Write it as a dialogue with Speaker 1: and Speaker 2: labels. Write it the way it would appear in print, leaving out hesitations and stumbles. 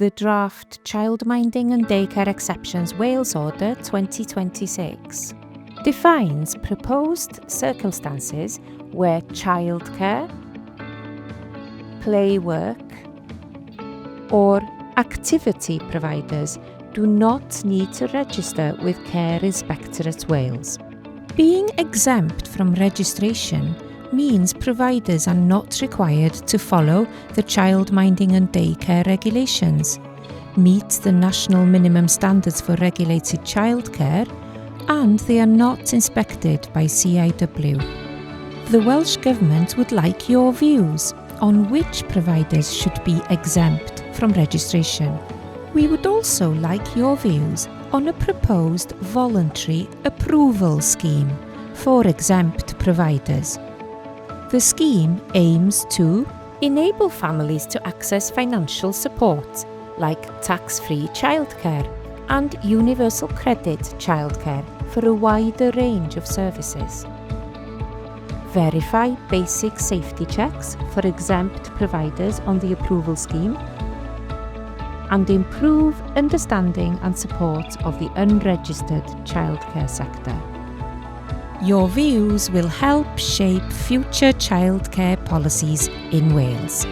Speaker 1: the draft Childminding and Daycare Exceptions Wales Order 2026 defines proposed circumstances where childcare, play work, or activity providers do not need to register with Care Inspectorate Wales. Being exempt from registration means providers are not required to follow the childminding and daycare regulations, meet the national minimum standards for regulated childcare, and they are not inspected by CIW. The Welsh Government would like your views on which providers should be exempt from registration. We would also like your views on a proposed voluntary approval scheme for exempt providers. The scheme aims to enable families to access financial support like tax-free childcare and universal credit childcare for a wider range of services. Verify basic safety checks for exempt providers on the approval scheme, and improve understanding and support of the unregistered childcare sector. Your views will help shape future childcare policies in Wales.